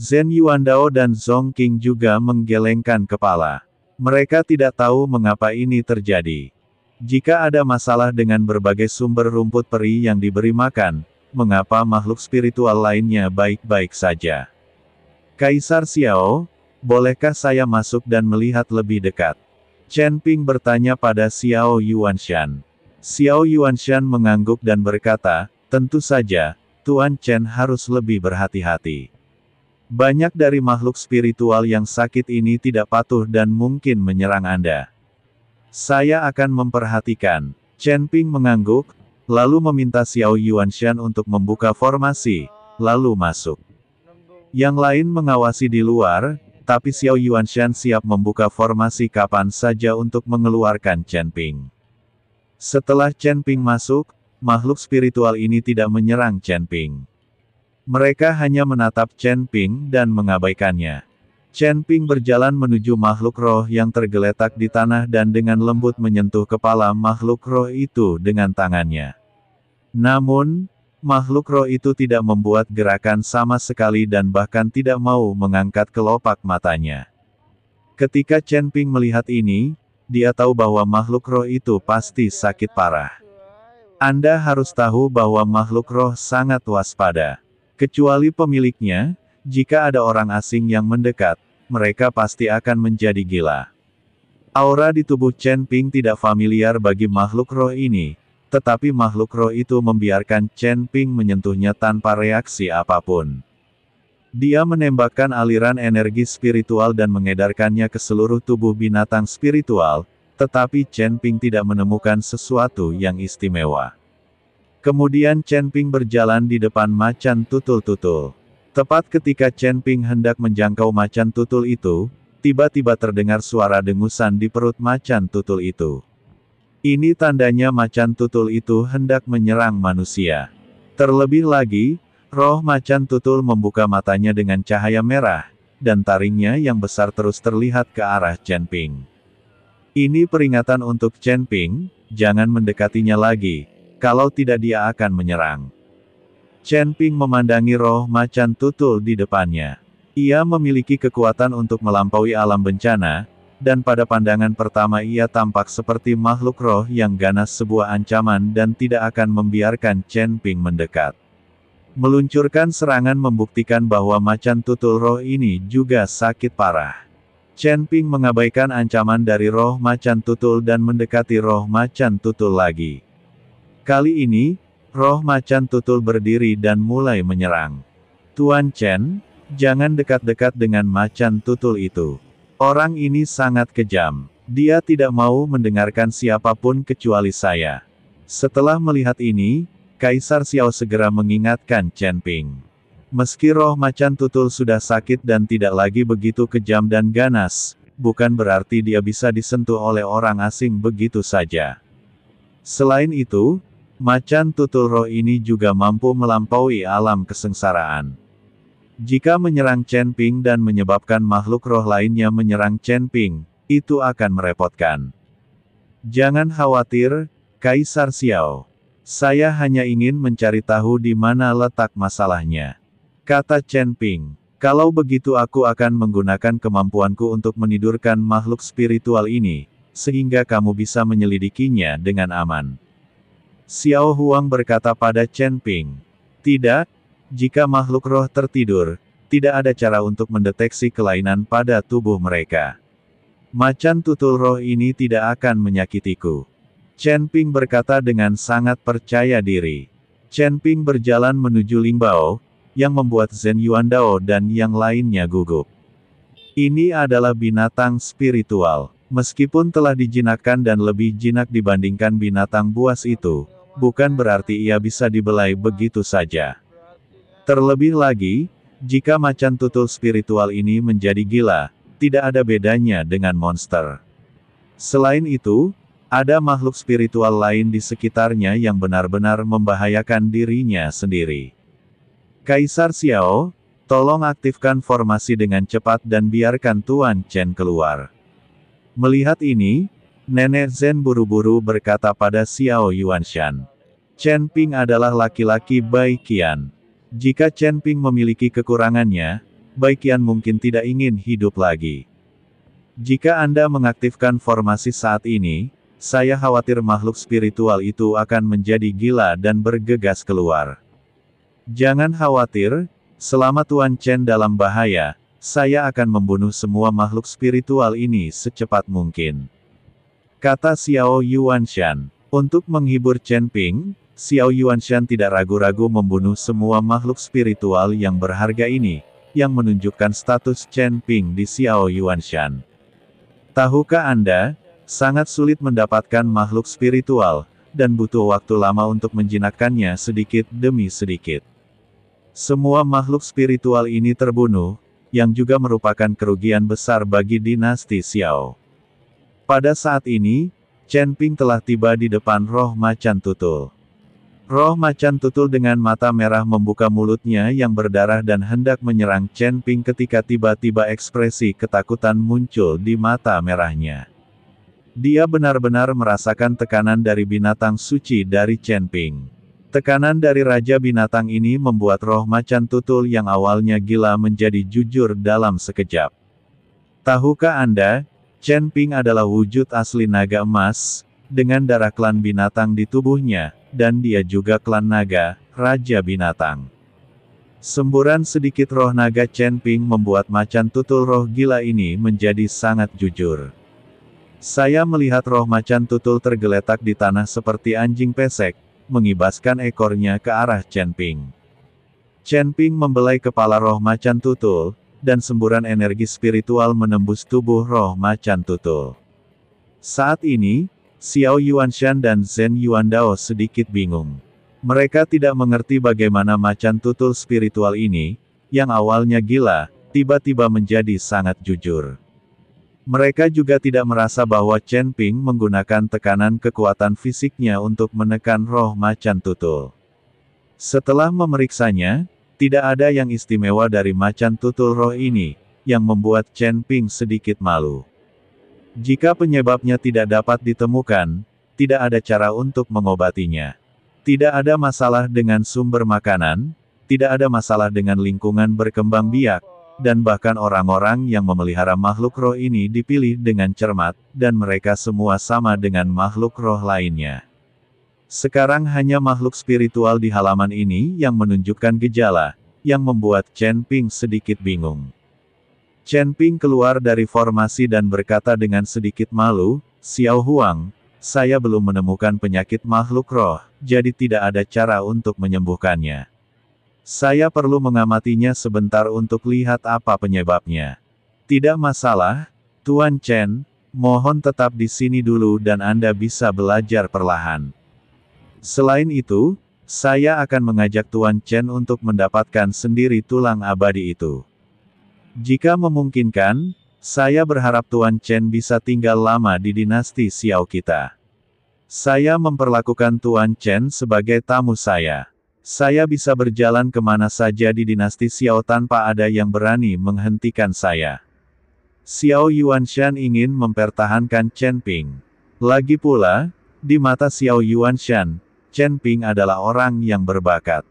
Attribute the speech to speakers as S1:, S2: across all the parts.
S1: Zhen Yuandao dan Zhong Qing juga menggelengkan kepala. Mereka tidak tahu mengapa ini terjadi. Jika ada masalah dengan berbagai sumber rumput peri yang diberi makan, mengapa makhluk spiritual lainnya baik-baik saja? Kaisar Xiao, bolehkah saya masuk dan melihat lebih dekat? Chen Ping bertanya pada Xiao Yuanshan. Xiao Yuanshan mengangguk dan berkata, tentu saja, Tuan Chen harus lebih berhati-hati. Banyak dari makhluk spiritual yang sakit ini tidak patuh dan mungkin menyerang Anda. Saya akan memperhatikan. Chen Ping mengangguk, lalu meminta Xiao Yuanshan untuk membuka formasi, lalu masuk. Yang lain mengawasi di luar, tapi Xiao Yuanshan siap membuka formasi kapan saja untuk mengeluarkan Chen Ping. Setelah Chen Ping masuk, makhluk spiritual ini tidak menyerang Chen Ping. Mereka hanya menatap Chen Ping dan mengabaikannya. Chen Ping berjalan menuju makhluk roh yang tergeletak di tanah dan dengan lembut menyentuh kepala makhluk roh itu dengan tangannya. Namun, makhluk roh itu tidak membuat gerakan sama sekali dan bahkan tidak mau mengangkat kelopak matanya. Ketika Chen Ping melihat ini, dia tahu bahwa makhluk roh itu pasti sakit parah. Anda harus tahu bahwa makhluk roh sangat waspada. Kecuali pemiliknya, jika ada orang asing yang mendekat, mereka pasti akan menjadi gila. Aura di tubuh Chen Ping tidak familiar bagi makhluk roh ini, tetapi makhluk roh itu membiarkan Chen Ping menyentuhnya tanpa reaksi apapun. Dia menembakkan aliran energi spiritual dan mengedarkannya ke seluruh tubuh binatang spiritual, tetapi Chen Ping tidak menemukan sesuatu yang istimewa. Kemudian Chen Ping berjalan di depan macan tutul-tutul. Tepat ketika Chen Ping hendak menjangkau macan tutul itu, tiba-tiba terdengar suara dengusan di perut macan tutul itu. Ini tandanya macan tutul itu hendak menyerang manusia. Terlebih lagi, roh macan tutul membuka matanya dengan cahaya merah, dan taringnya yang besar terus terlihat ke arah Chen Ping. Ini peringatan untuk Chen Ping, jangan mendekatinya lagi. Kalau tidak dia akan menyerang. Chen Ping memandangi roh macan tutul di depannya. Ia memiliki kekuatan untuk melampaui alam bencana, dan pada pandangan pertama ia tampak seperti makhluk roh yang ganas sebuah ancaman dan tidak akan membiarkan Chen Ping mendekat. Meluncurkan serangan membuktikan bahwa macan tutul roh ini juga sakit parah. Chen Ping mengabaikan ancaman dari roh macan tutul dan mendekati roh macan tutul lagi. Kali ini, roh macan tutul berdiri dan mulai menyerang. Tuan Chen, jangan dekat-dekat dengan macan tutul itu. Orang ini sangat kejam. Dia tidak mau mendengarkan siapapun kecuali saya. Setelah melihat ini, Kaisar Xiao segera mengingatkan Chen Ping. Meski roh macan tutul sudah sakit dan tidak lagi begitu kejam dan ganas, bukan berarti dia bisa disentuh oleh orang asing begitu saja. Selain itu, macan tutul roh ini juga mampu melampaui alam kesengsaraan. Jika menyerang Chen Ping dan menyebabkan makhluk roh lainnya menyerang Chen Ping, itu akan merepotkan. Jangan khawatir, Kaisar Xiao. Saya hanya ingin mencari tahu di mana letak masalahnya. Kata Chen Ping. Kalau begitu aku akan menggunakan kemampuanku untuk menidurkan makhluk spiritual ini, sehingga kamu bisa menyelidikinya dengan aman. Xiao Huang berkata pada Chen Ping. Tidak, jika makhluk roh tertidur, tidak ada cara untuk mendeteksi kelainan pada tubuh mereka. Macan tutul roh ini tidak akan menyakitiku. Chen Ping berkata dengan sangat percaya diri. Chen Ping berjalan menuju Lingbao, yang membuat Zhen Yuandao dan yang lainnya gugup. Ini adalah binatang spiritual. Meskipun telah dijinakkan dan lebih jinak dibandingkan binatang buas itu, bukan berarti ia bisa dibelai begitu saja. Terlebih lagi, jika macan tutul spiritual ini menjadi gila, tidak ada bedanya dengan monster. Selain itu, ada makhluk spiritual lain di sekitarnya yang benar-benar membahayakan dirinya sendiri. Kaisar Xiao, tolong aktifkan formasi dengan cepat dan biarkan Tuan Chen keluar. Melihat ini, Nenek Zhen buru-buru berkata pada Xiao Yuanshan. Chen Ping adalah laki-laki Bai Qian. Jika Chen Ping memiliki kekurangannya, Baikian mungkin tidak ingin hidup lagi. Jika Anda mengaktifkan formasi saat ini, saya khawatir makhluk spiritual itu akan menjadi gila dan bergegas keluar. Jangan khawatir, selama Tuan Chen dalam bahaya, saya akan membunuh semua makhluk spiritual ini secepat mungkin. Kata Xiao Yuanshan. Untuk menghibur Chen Ping, Xiao Yuanshan tidak ragu-ragu membunuh semua makhluk spiritual yang berharga ini, yang menunjukkan status Chen Ping di Xiao Yuanshan. Tahukah Anda, sangat sulit mendapatkan makhluk spiritual, dan butuh waktu lama untuk menjinakkannya sedikit demi sedikit. Semua makhluk spiritual ini terbunuh, yang juga merupakan kerugian besar bagi dinasti Xiao. Pada saat ini, Chen Ping telah tiba di depan roh macan tutul. Roh macan tutul dengan mata merah membuka mulutnya yang berdarah dan hendak menyerang Chen Ping ketika tiba-tiba ekspresi ketakutan muncul di mata merahnya. Dia benar-benar merasakan tekanan dari binatang suci dari Chen Ping. Tekanan dari Raja Binatang ini membuat roh macan tutul yang awalnya gila menjadi jujur dalam sekejap. Tahukah Anda, Chen Ping adalah wujud asli naga emas, dengan darah klan binatang di tubuhnya, dan dia juga klan naga, Raja Binatang. Semburan sedikit roh naga Chen Ping membuat macan tutul roh gila ini menjadi sangat jujur. Saya melihat roh macan tutul tergeletak di tanah seperti anjing pesek, mengibaskan ekornya ke arah Chen Ping. Chen Ping membelai kepala roh macan tutul, dan semburan energi spiritual menembus tubuh roh macan tutul. Saat ini, Xiao Yuanshan dan Zhen Yuandao sedikit bingung. Mereka tidak mengerti bagaimana macan tutul spiritual ini, yang awalnya gila, tiba-tiba menjadi sangat jujur. Mereka juga tidak merasa bahwa Chen Ping menggunakan tekanan kekuatan fisiknya untuk menekan roh macan tutul. Setelah memeriksanya, tidak ada yang istimewa dari macan tutul roh ini, yang membuat Chen Ping sedikit malu. Jika penyebabnya tidak dapat ditemukan, tidak ada cara untuk mengobatinya. Tidak ada masalah dengan sumber makanan, tidak ada masalah dengan lingkungan berkembang biak, dan bahkan orang-orang yang memelihara makhluk roh ini dipilih dengan cermat, dan mereka semua sama dengan makhluk roh lainnya. Sekarang hanya makhluk spiritual di halaman ini yang menunjukkan gejala, yang membuat Chen Ping sedikit bingung. Chen Ping keluar dari formasi dan berkata dengan sedikit malu, "Xiao Huang, saya belum menemukan penyakit makhluk roh, jadi tidak ada cara untuk menyembuhkannya. Saya perlu mengamatinya sebentar untuk lihat apa penyebabnya." "Tidak masalah, Tuan Chen, mohon tetap di sini dulu dan Anda bisa belajar perlahan. Selain itu, saya akan mengajak Tuan Chen untuk mendapatkan sendiri tulang abadi itu. Jika memungkinkan, saya berharap Tuan Chen bisa tinggal lama di dinasti Xiao kita. Saya memperlakukan Tuan Chen sebagai tamu saya. Saya bisa berjalan kemana saja di dinasti Xiao tanpa ada yang berani menghentikan saya." Xiao Yuanshan ingin mempertahankan Chen Ping. Lagi pula, di mata Xiao Yuanshan, Chen Ping adalah orang yang berbakat.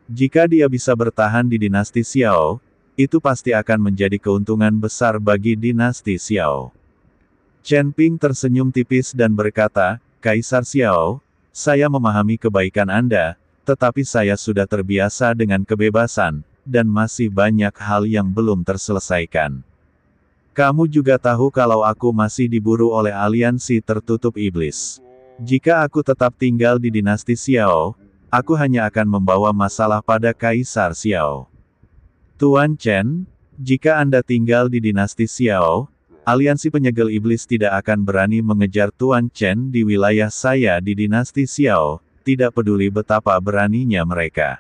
S1: Jika dia bisa bertahan di dinasti Xiao, itu pasti akan menjadi keuntungan besar bagi dinasti Xiao. Chen Ping tersenyum tipis dan berkata, "Kaisar Xiao, saya memahami kebaikan Anda, tetapi saya sudah terbiasa dengan kebebasan, dan masih banyak hal yang belum terselesaikan. Kamu juga tahu kalau aku masih diburu oleh aliansi tertutup iblis. Jika aku tetap tinggal di dinasti Xiao, aku hanya akan membawa masalah pada Kaisar Xiao. Tuan Chen, jika Anda tinggal di dinasti Xiao, aliansi penyegel iblis tidak akan berani mengejar Tuan Chen di wilayah saya di dinasti Xiao, tidak peduli betapa beraninya mereka."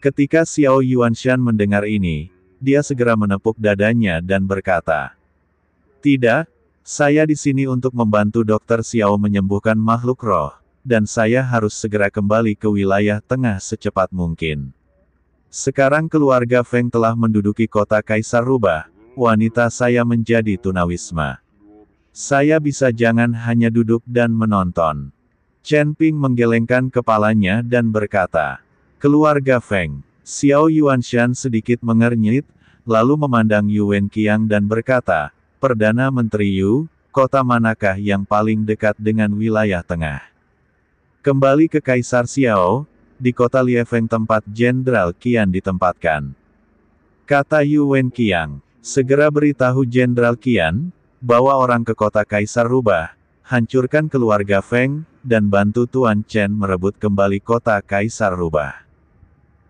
S1: Ketika Xiao Yuanshan mendengar ini, dia segera menepuk dadanya dan berkata, "Tidak, saya di sini untuk membantu Dr. Xiao menyembuhkan makhluk roh, dan saya harus segera kembali ke wilayah tengah secepat mungkin. Sekarang keluarga Feng telah menduduki kota Kaisar Rubah, wanita saya menjadi tunawisma. Saya bisa jangan hanya duduk dan menonton." Chen Ping menggelengkan kepalanya dan berkata, "Keluarga Feng." Xiao Yuanshan sedikit mengernyit, lalu memandang Yuan Qiang dan berkata, Perdana Menteri Yu, kota manakah yang paling dekat dengan wilayah tengah? Kembali ke Kaisar Xiao, di kota Liefeng tempat Jenderal Qian ditempatkan. Kata Yuan Qiang, segera beritahu Jenderal Qian, bawa orang ke kota Kaisar Rubah, hancurkan keluarga Feng, dan bantu Tuan Chen merebut kembali kota Kaisar Rubah.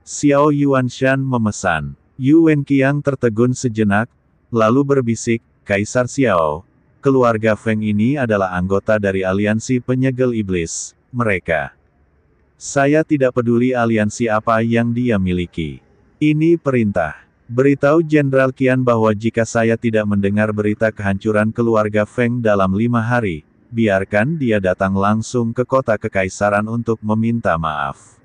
S1: Xiao Yuanshan memesan. Yuan Qiang tertegun sejenak, lalu berbisik, Kaisar Xiao, keluarga Feng ini adalah anggota dari aliansi penyegel iblis, mereka. Saya tidak peduli aliansi apa yang dia miliki. Ini perintah. Beritahu Jenderal Qian bahwa jika saya tidak mendengar berita kehancuran keluarga Feng dalam 5 hari, biarkan dia datang langsung ke kota kekaisaran untuk meminta maaf.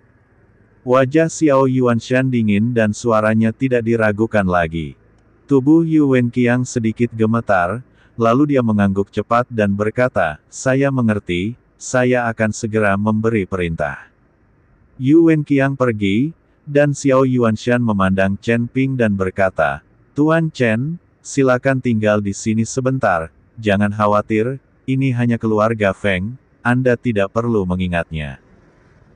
S1: Wajah Xiao Yuanshan dingin dan suaranya tidak diragukan lagi. Tubuh Yuan Qiang sedikit gemetar, lalu dia mengangguk cepat dan berkata, saya mengerti, saya akan segera memberi perintah. Yuan Qiang pergi, dan Xiao Yuanshan memandang Chen Ping dan berkata, Tuan Chen, silakan tinggal di sini sebentar, jangan khawatir, ini hanya keluarga Feng, Anda tidak perlu mengingatnya.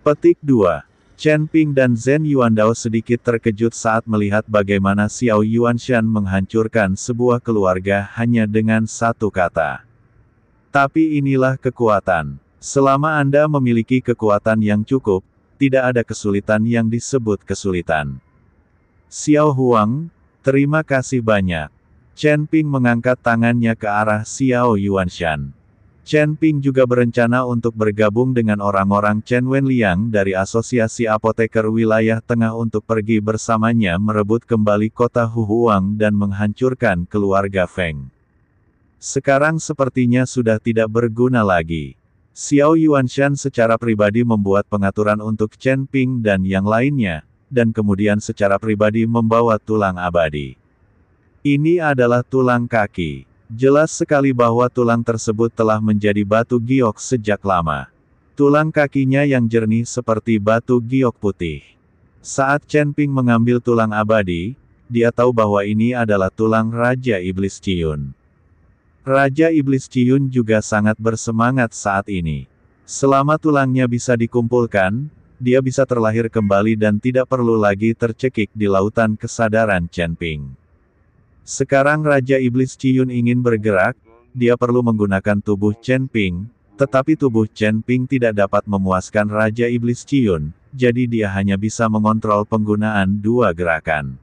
S1: Petik 2. Chen Ping dan Zhen Yuandao sedikit terkejut saat melihat bagaimana Xiao Yuanshan menghancurkan sebuah keluarga hanya dengan satu kata. Tapi inilah kekuatan. Selama Anda memiliki kekuatan yang cukup, tidak ada kesulitan yang disebut kesulitan. Xiao Huang, terima kasih banyak. Chen Ping mengangkat tangannya ke arah Xiao Yuanshan. Chen Ping juga berencana untuk bergabung dengan orang-orang Chen Wenliang dari Asosiasi Apoteker Wilayah Tengah untuk pergi bersamanya merebut kembali kota Huhuang dan menghancurkan keluarga Feng. Sekarang sepertinya sudah tidak berguna lagi. Xiao Yuanshan secara pribadi membuat pengaturan untuk Chen Ping dan yang lainnya, dan kemudian secara pribadi membawa tulang abadi. Ini adalah tulang kaki. Jelas sekali bahwa tulang tersebut telah menjadi batu giok sejak lama. Tulang kakinya yang jernih seperti batu giok putih. Saat Chen Ping mengambil tulang abadi, dia tahu bahwa ini adalah tulang Raja Iblis Ciyun. Raja Iblis Ciyun juga sangat bersemangat saat ini. Selama tulangnya bisa dikumpulkan, dia bisa terlahir kembali dan tidak perlu lagi tercekik di lautan kesadaran Chen Ping. Sekarang Raja Iblis Ciyun ingin bergerak, dia perlu menggunakan tubuh Chen Ping, tetapi tubuh Chen Ping tidak dapat memuaskan Raja Iblis Ciyun, jadi dia hanya bisa mengontrol penggunaan dua gerakan.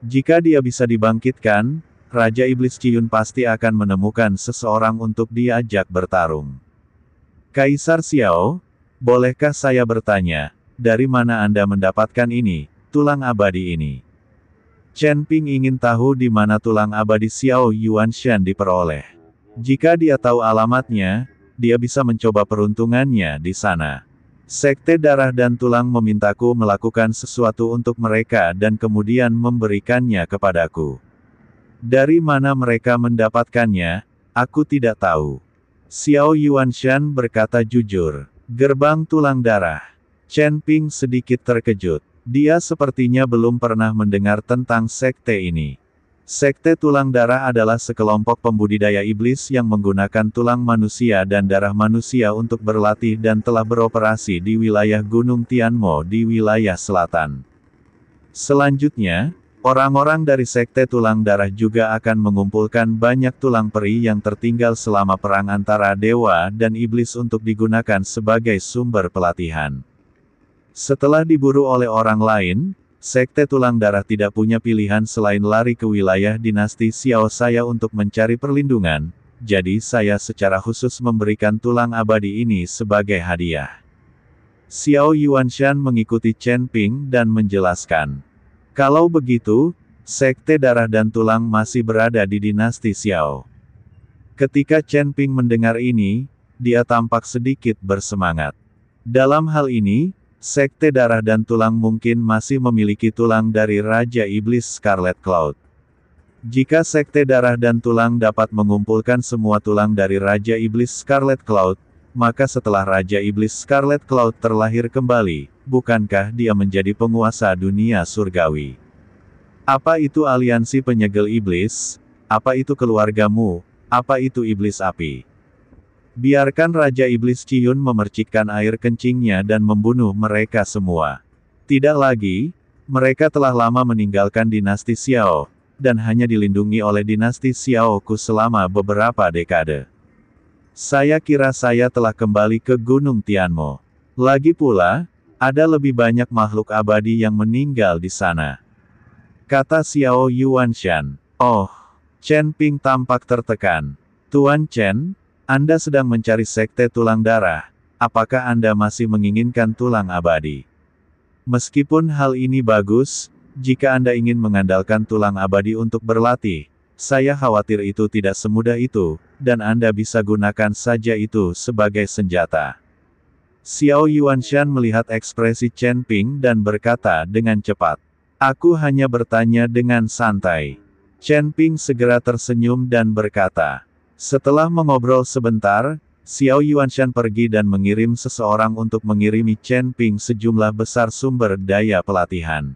S1: Jika dia bisa dibangkitkan, Raja Iblis Ciyun pasti akan menemukan seseorang untuk diajak bertarung. Kaisar Xiao, bolehkah saya bertanya, dari mana Anda mendapatkan ini, tulang abadi ini? Chen Ping ingin tahu di mana tulang abadi Xiao Yuanshan diperoleh. Jika dia tahu alamatnya, dia bisa mencoba peruntungannya di sana. Sekte Darah dan Tulang memintaku melakukan sesuatu untuk mereka dan kemudian memberikannya kepadaku. Dari mana mereka mendapatkannya, aku tidak tahu. Xiao Yuanshan berkata jujur. Gerbang Tulang Darah. Chen Ping sedikit terkejut. Dia sepertinya belum pernah mendengar tentang sekte ini. Sekte Tulang Darah adalah sekelompok pembudidaya iblis yang menggunakan tulang manusia dan darah manusia untuk berlatih dan telah beroperasi di wilayah Gunung Tianmo di wilayah selatan. Selanjutnya, orang-orang dari Sekte Tulang Darah juga akan mengumpulkan banyak tulang peri yang tertinggal selama perang antara dewa dan iblis untuk digunakan sebagai sumber pelatihan. Setelah diburu oleh orang lain, Sekte Tulang Darah tidak punya pilihan selain lari ke wilayah dinasti Xiao saya untuk mencari perlindungan, jadi saya secara khusus memberikan tulang abadi ini sebagai hadiah. Xiao Yuanshan mengikuti Chen Ping dan menjelaskan. Kalau begitu, Sekte Darah dan Tulang masih berada di dinasti Xiao. Ketika Chen Ping mendengar ini, dia tampak sedikit bersemangat. Dalam hal ini, Sekte Darah dan Tulang mungkin masih memiliki tulang dari Raja Iblis Scarlet Cloud. Jika Sekte Darah dan Tulang dapat mengumpulkan semua tulang dari Raja Iblis Scarlet Cloud, maka setelah Raja Iblis Scarlet Cloud terlahir kembali, bukankah dia menjadi penguasa dunia surgawi? Apa itu aliansi penyegel iblis? Apa itu keluargamu? Apa itu iblis api? Biarkan Raja Iblis Ciyun memercikkan air kencingnya dan membunuh mereka semua. Tidak lagi, mereka telah lama meninggalkan dinasti Xiao, dan hanya dilindungi oleh dinasti Xiaoku selama beberapa dekade. Saya kira saya telah kembali ke Gunung Tianmo. Lagi pula, ada lebih banyak makhluk abadi yang meninggal di sana. Kata Xiao Yuanshan. Oh, Chen Ping tampak tertekan. Tuan Chen, Anda sedang mencari sekte tulang darah, apakah Anda masih menginginkan tulang abadi? Meskipun hal ini bagus, jika Anda ingin mengandalkan tulang abadi untuk berlatih, saya khawatir itu tidak semudah itu, dan Anda bisa gunakan saja itu sebagai senjata. Xiao Yuanshan melihat ekspresi Chen Ping dan berkata dengan cepat. Aku hanya bertanya dengan santai. Chen Ping segera tersenyum dan berkata. Setelah mengobrol sebentar, Xiao Yuanshan pergi dan mengirim seseorang untuk mengirimi Chen Ping sejumlah besar sumber daya pelatihan.